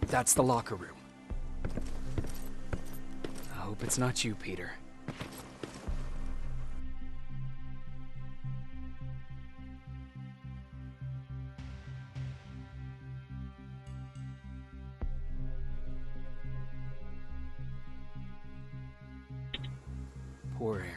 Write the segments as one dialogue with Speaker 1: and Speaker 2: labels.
Speaker 1: That's the locker room. I hope it's not you, Peter. Poor Aaron.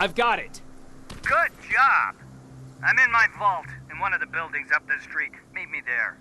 Speaker 1: I've got it!
Speaker 2: Good job! I'm in my vault in one of the buildings up the street. Meet me there.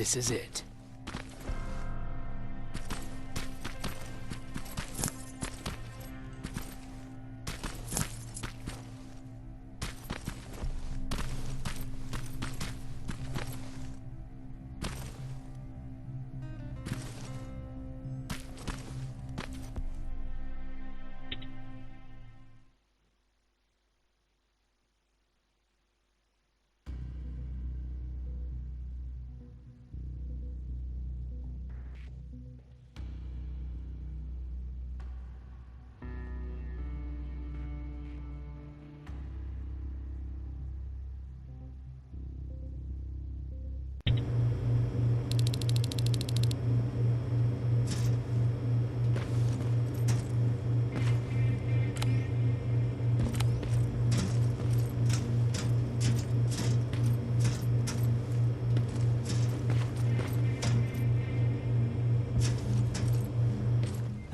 Speaker 1: This is it.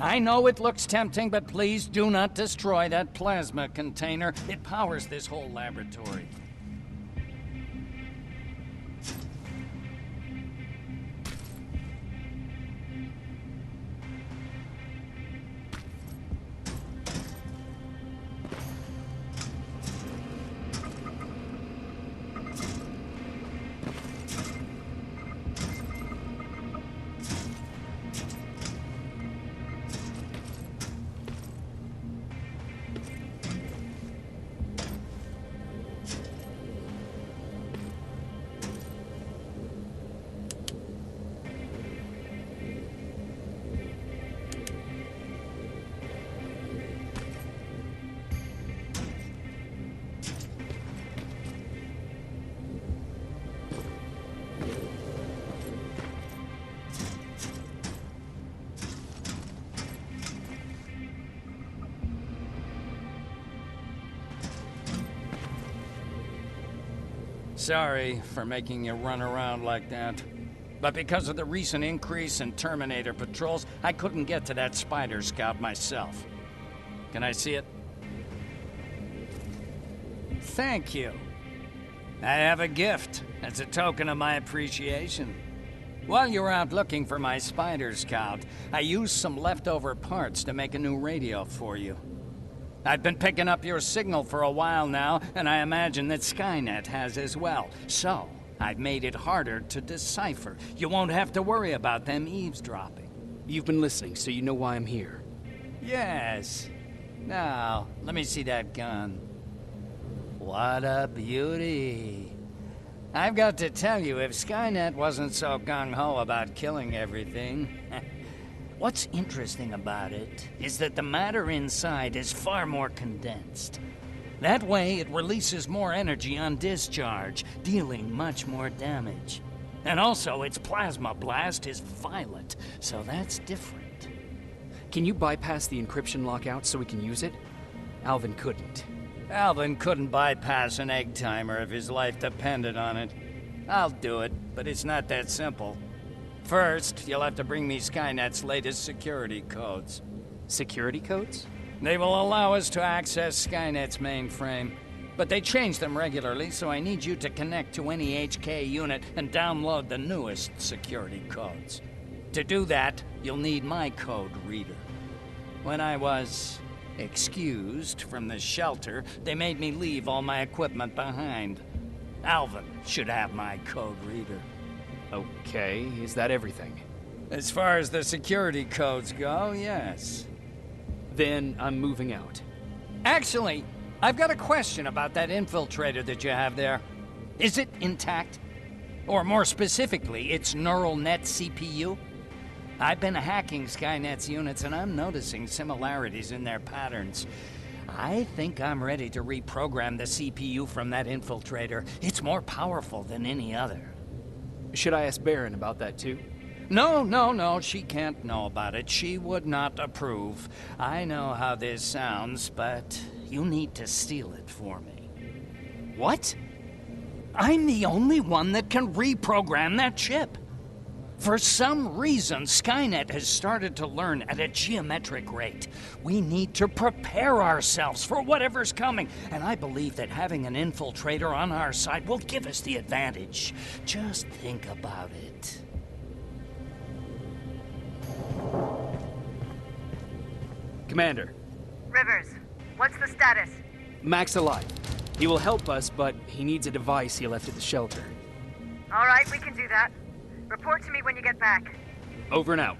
Speaker 3: I know it looks tempting, but please do not destroy that plasma container. It powers this whole laboratory. Sorry for making you run around like that. But because of the recent increase in Terminator patrols, I couldn't get to that spider scout myself. Can I see it? Thank you. I have a gift as a token of my appreciation. While you were out looking for my spider scout, I used some leftover parts to make a new radio for you. I've been picking up your signal for a while now, and I imagine that Skynet has as well. So, I've made it harder to decipher. You won't have to worry about them eavesdropping.
Speaker 1: You've been listening, so you know why I'm here.
Speaker 3: Yes. Now, let me see that gun. What a beauty. I've got to tell you, if Skynet wasn't so gung-ho about killing everything... What's interesting about it is that the matter inside is far more condensed. That way, it releases more energy on discharge, dealing much more damage. And also, its plasma blast is violent, so that's different.
Speaker 1: Can you bypass the encryption lockout so we can use it? Alvin couldn't.
Speaker 3: Alvin couldn't bypass an egg timer if his life depended on it. I'll do it, but it's not that simple. First, you'll have to bring me Skynet's latest security codes.
Speaker 1: Security codes?
Speaker 3: They will allow us to access Skynet's mainframe, but they change them regularly, so I need you to connect to any HK unit and download the newest security codes. To do that, you'll need my code reader. When I was excused from the shelter, they made me leave all my equipment behind. Alvin should have my code reader.
Speaker 1: Okay, is that everything?
Speaker 3: As far as the security codes go, yes.
Speaker 1: Then I'm moving out.
Speaker 3: Actually, I've got a question about that infiltrator that you have there. Is it intact? Or more specifically, its neural net CPU? I've been hacking Skynet's units and I'm noticing similarities in their patterns. I think I'm ready to reprogram the CPU from that infiltrator. It's more powerful than any other.
Speaker 1: Should I ask Baron about that too?
Speaker 3: No, she can't know about it. She would not approve. I know how this sounds, but you need to steal it for me.
Speaker 1: What?
Speaker 3: I'm the only one that can reprogram that chip. For some reason, Skynet has started to learn at a geometric rate. We need to prepare ourselves for whatever's coming, and I believe that having an infiltrator on our side will give us the advantage. Just think about it.
Speaker 1: Commander,
Speaker 2: Rivers, what's the status?
Speaker 1: Mack's alive. He will help us, but he needs a device he left at the shelter.
Speaker 2: All right, we can do that. Report to me when you get back.
Speaker 1: Over and out.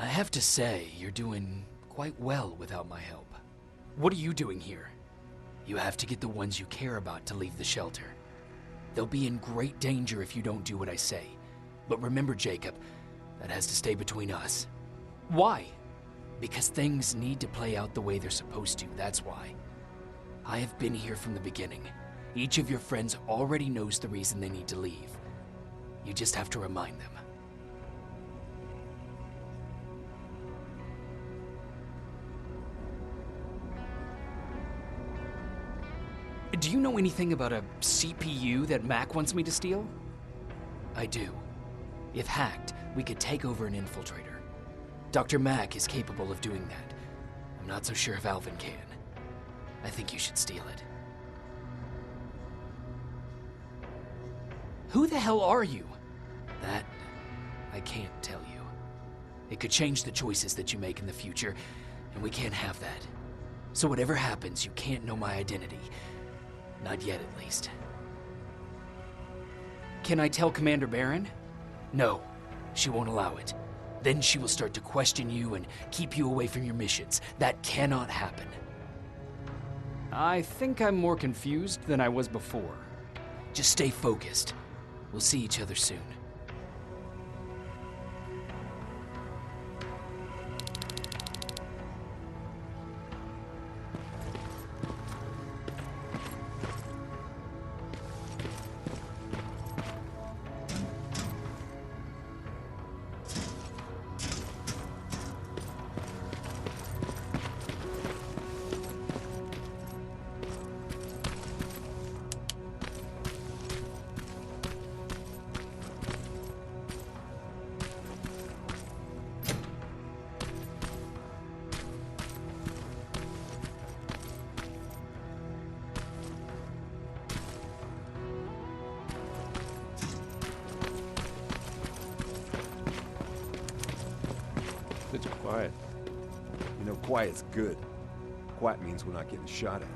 Speaker 1: I have to say, you're doing quite well without my help. What are you doing here? You have to get the ones you care about to leave the shelter. They'll be in great danger if you don't do what I say. But remember, Jacob, that has to stay between us. Why? Because things need to play out the way they're supposed to, that's why. I have been here from the beginning. Each of your friends already knows the reason they need to leave. You just have to remind them. Do you know anything about a CPU that Mack wants me to steal? I do. If hacked, we could take over an infiltrator. Dr. Mack is capable of doing that. I'm not so sure if Alvin can. I think you should steal it. Who the hell are you? That, I can't tell you. It could change the choices that you make in the future, and we can't have that. So whatever happens, you can't know my identity. Not yet, at least. Can I tell Commander Barron? No, she won't allow it. Then she will start to question you and keep you away from your missions. That cannot happen. I think I'm more confused than I was before. Just stay focused. We'll see each other soon.
Speaker 4: Quiet. You know, quiet's good. Quiet means we're not getting shot at.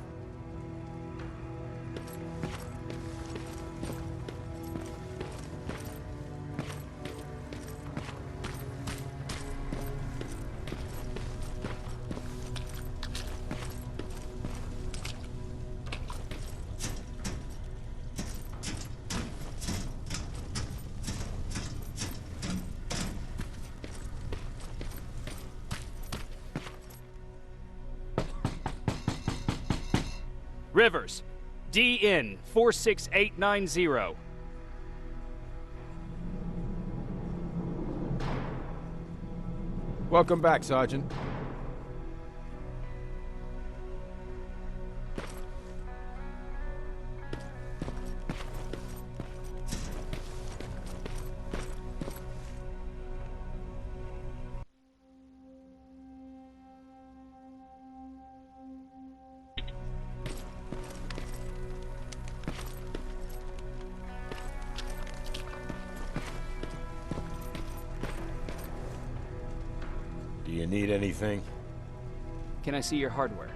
Speaker 5: Rivers, DN 46890.
Speaker 4: Welcome back, Sergeant. Do you need anything?
Speaker 5: Can I see your hardware?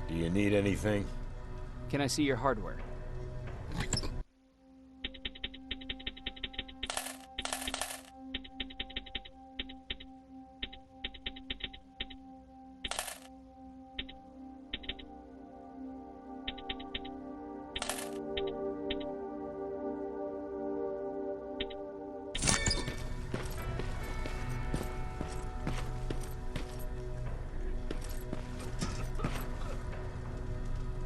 Speaker 4: Do you need anything?
Speaker 5: Can I see your hardware?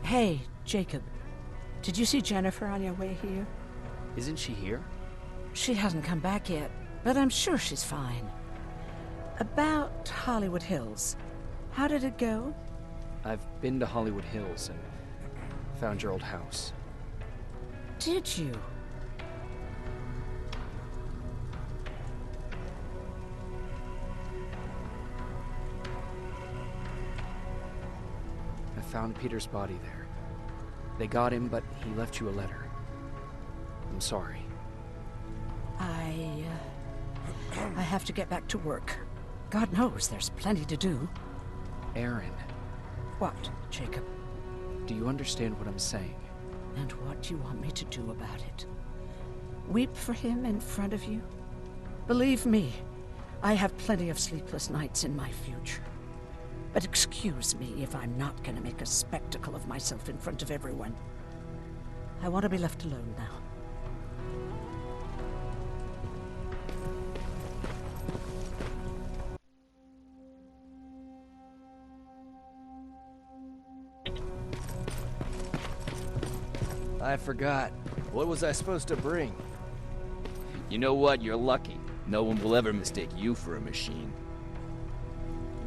Speaker 6: Hey, Jacob. Did you see Jennifer on your way here?
Speaker 5: Isn't she here?
Speaker 6: She hasn't come back yet, but I'm sure she's fine. About Hollywood Hills. How did it go?
Speaker 5: I've been to Hollywood Hills and found your old house.
Speaker 6: Did you?
Speaker 5: I found Peter's body there. They got him, but he left you a letter. I'm sorry.
Speaker 6: I have to get back to work. God knows there's plenty to do.
Speaker 5: Aaron,
Speaker 6: What, Jacob?
Speaker 5: do you understand what I'm saying?
Speaker 6: And what do you want me to do about it? Weep for him in front of you? Believe me, I have plenty of sleepless nights in my future. But excuse me if I'm not gonna make a spectacle of myself in front of everyone. I want to be left alone now.
Speaker 7: I forgot. What was I supposed to bring?
Speaker 8: You know what? You're lucky. No one will ever mistake you for a machine.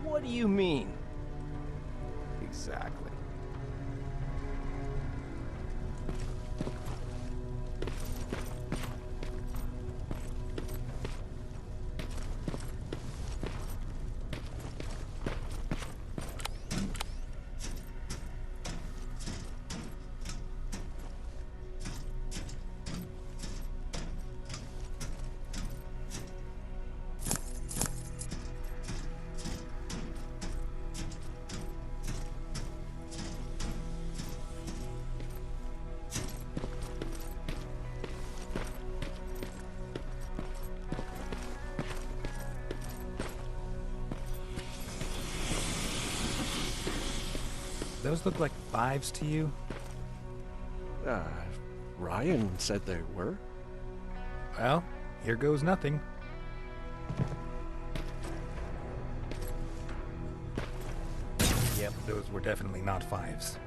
Speaker 7: What do you mean?
Speaker 8: Exactly.
Speaker 9: Those look like fives to you?
Speaker 7: Ryan said they were.
Speaker 9: Well, here goes nothing. Yep, those were definitely not fives.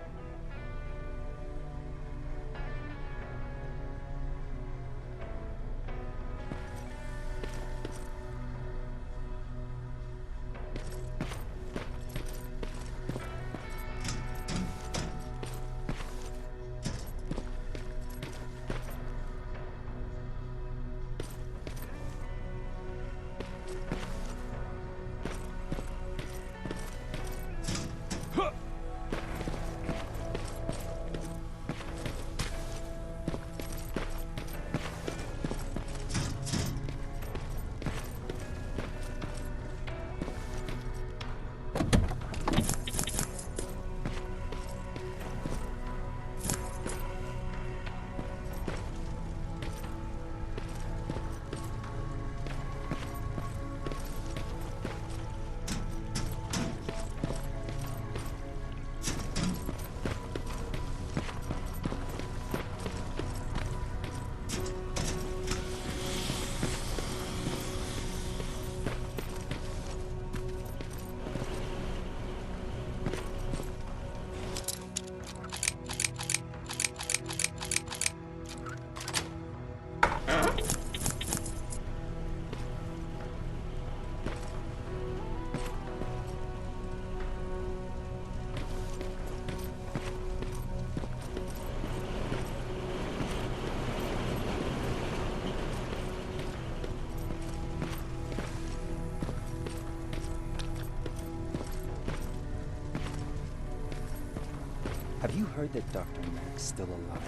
Speaker 10: you heard that Dr. Mack's still alive?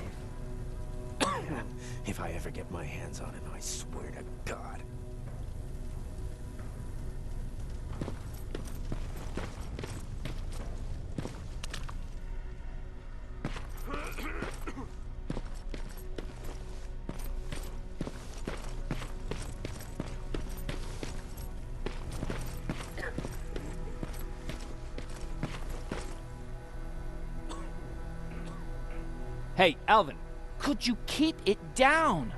Speaker 7: If I ever get my hands on him, I swear to God.
Speaker 5: Hey, Alvin.
Speaker 8: Could you keep it down?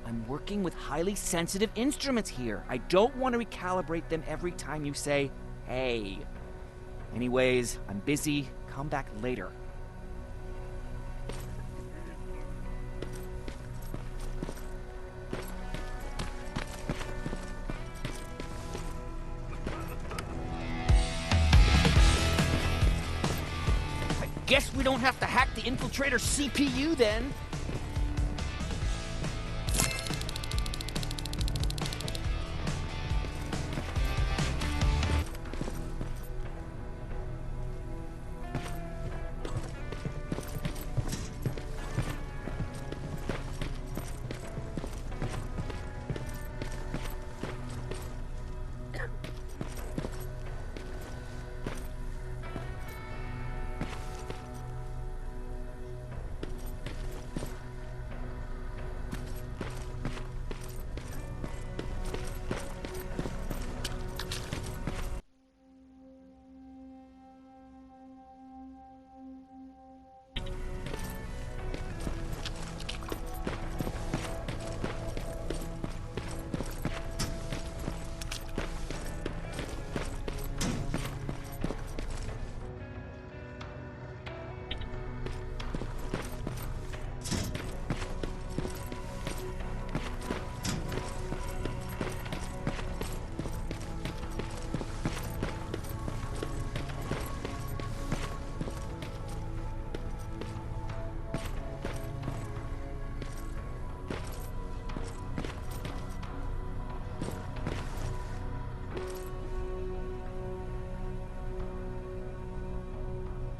Speaker 8: I'm working with highly sensitive instruments here. I don't want to recalibrate them every time you say, hey. Anyways, I'm busy. Come back later. I guess we don't have to hack the infiltrator CPU then.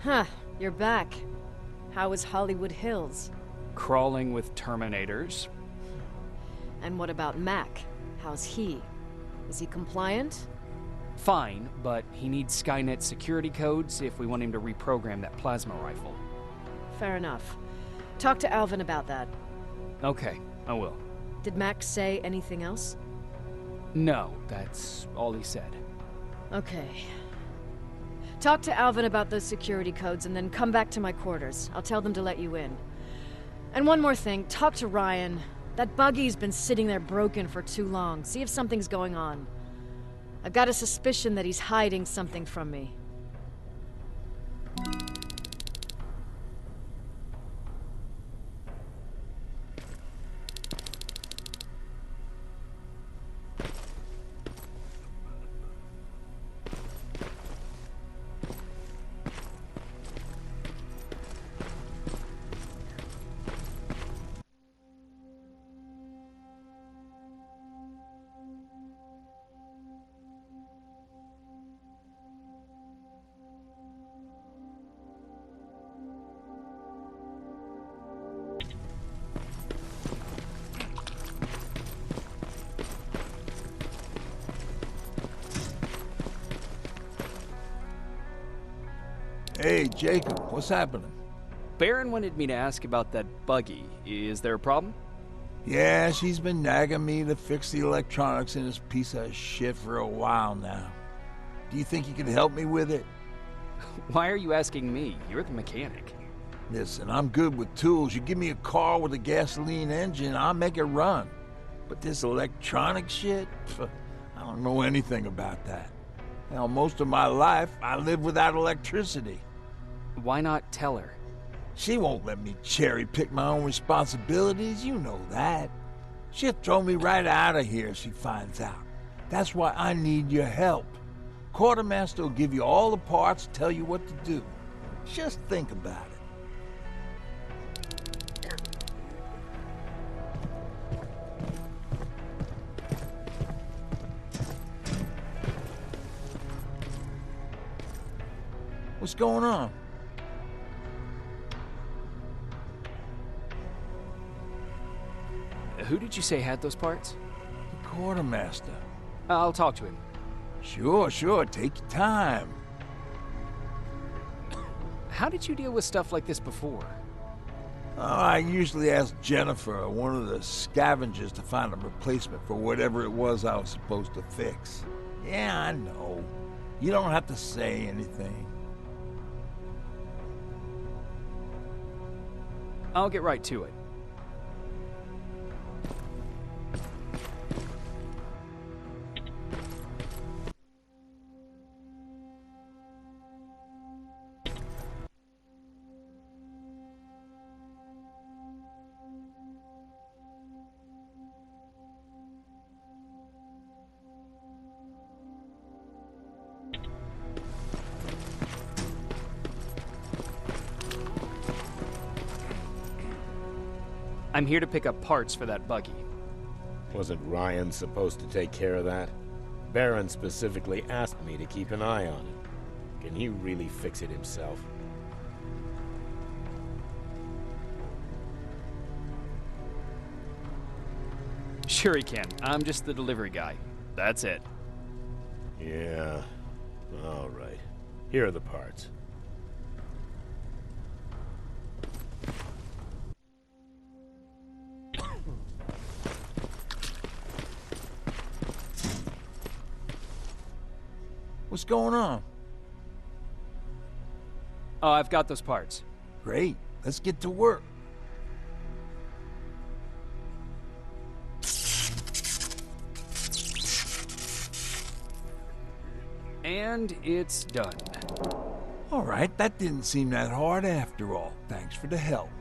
Speaker 11: Huh, you're back. How was Hollywood Hills?
Speaker 5: Crawling with Terminators.
Speaker 11: And what about Mack? How's he? Is he compliant?
Speaker 5: Fine, but he needs Skynet security codes if we want him to reprogram that plasma rifle.
Speaker 11: Fair enough. Talk to Alvin about that.
Speaker 5: Okay, I will.
Speaker 11: Did Mack say anything else?
Speaker 5: No, that's all he said.
Speaker 11: Okay. Talk to Alvin about those security codes and then come back to my quarters. I'll tell them to let you in. And one more thing, talk to Ryan. That buggy's been sitting there broken for too long. See if something's going on. I've got a suspicion that he's hiding something from me.
Speaker 12: Hey, Jacob, what's happening?
Speaker 5: Baron wanted me to ask about that buggy. Is there a problem?
Speaker 12: Yeah, she's been nagging me to fix the electronics in this piece of shit for a while now. Do you think you can help me with it?
Speaker 5: Why are you asking me? You're the mechanic.
Speaker 12: Listen, I'm good with tools. You give me a car with a gasoline engine, I'll make it run. But this electronic shit? Pff, I don't know anything about that. Hell, most of my life, I lived without electricity.
Speaker 5: Why not tell her?
Speaker 12: She won't let me cherry-pick my own responsibilities, you know that. She'll throw me right out of here if she finds out. That's why I need your help. Quartermaster will give you all the parts, tell you what to do. Just think about it. What's going on?
Speaker 5: Who did you say had those parts?
Speaker 12: The quartermaster.
Speaker 5: I'll talk to him.
Speaker 12: Sure, take your time.
Speaker 5: How did you deal with stuff like this before?
Speaker 12: I usually ask Jennifer or one of the scavengers to find a replacement for whatever it was I was supposed to fix. Yeah, I know. You don't have to say anything.
Speaker 5: I'll get right to it. I'm here to pick up parts for that buggy.
Speaker 13: Wasn't Ryan supposed to take care of that? Baron specifically asked me to keep an eye on it. Can he really fix it himself?
Speaker 5: Sure he can. I'm just the delivery guy. That's it.
Speaker 13: Yeah. All right. Here are the parts.
Speaker 12: What's going on?
Speaker 5: Oh, I've got those parts.
Speaker 12: Great. Let's get to work.
Speaker 5: And it's done.
Speaker 12: All right, that didn't seem that hard after all. Thanks for the help.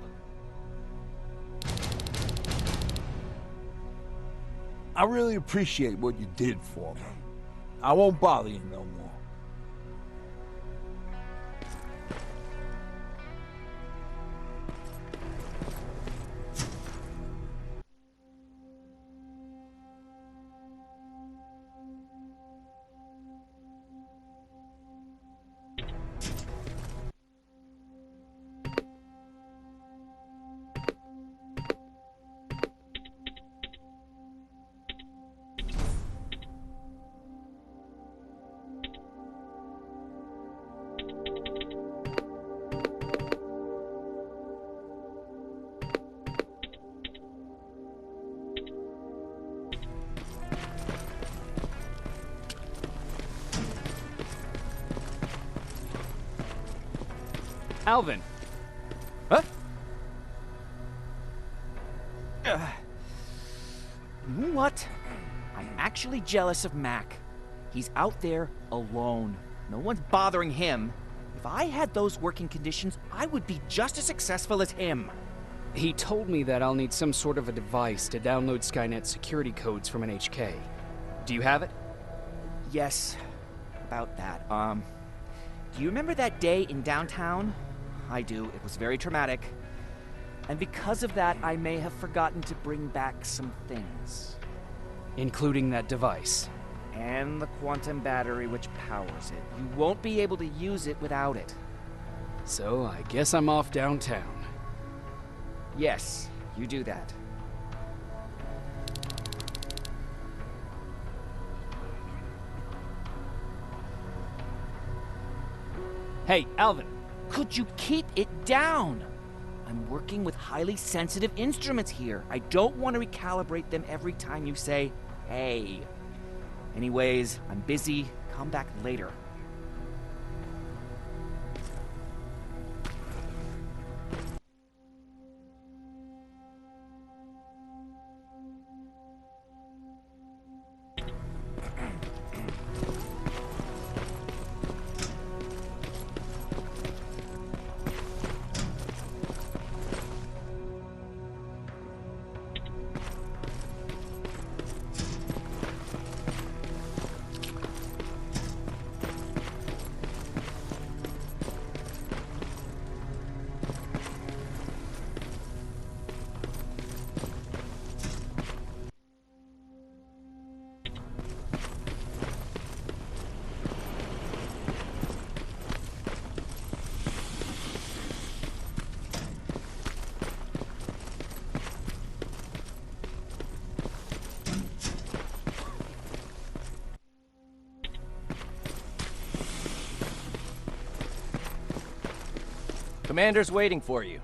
Speaker 12: I really appreciate what you did for me. I won't bother you no more.
Speaker 5: Alvin!
Speaker 8: Huh? You know what? I'm actually jealous of Mack. He's out there alone. No one's bothering him. If I had those working conditions, I would be just as successful as him.
Speaker 5: He told me that I'll need some sort of a device to download Skynet security codes from an HK. Do you have it?
Speaker 8: Yes, about that. Do you remember that day in downtown? I do. It was very traumatic. And because of that, I may have forgotten to bring back some things.
Speaker 5: Including that device.
Speaker 8: And the quantum battery which powers it. You won't be able to use it without it.
Speaker 5: So I guess I'm off downtown.
Speaker 8: Yes, you do that.
Speaker 5: Hey, Alvin!
Speaker 8: Could you keep it down? I'm working with highly sensitive instruments here. I don't want to recalibrate them every time you say, hey. Anyways, I'm busy. Come back later.
Speaker 7: Commander's waiting for you.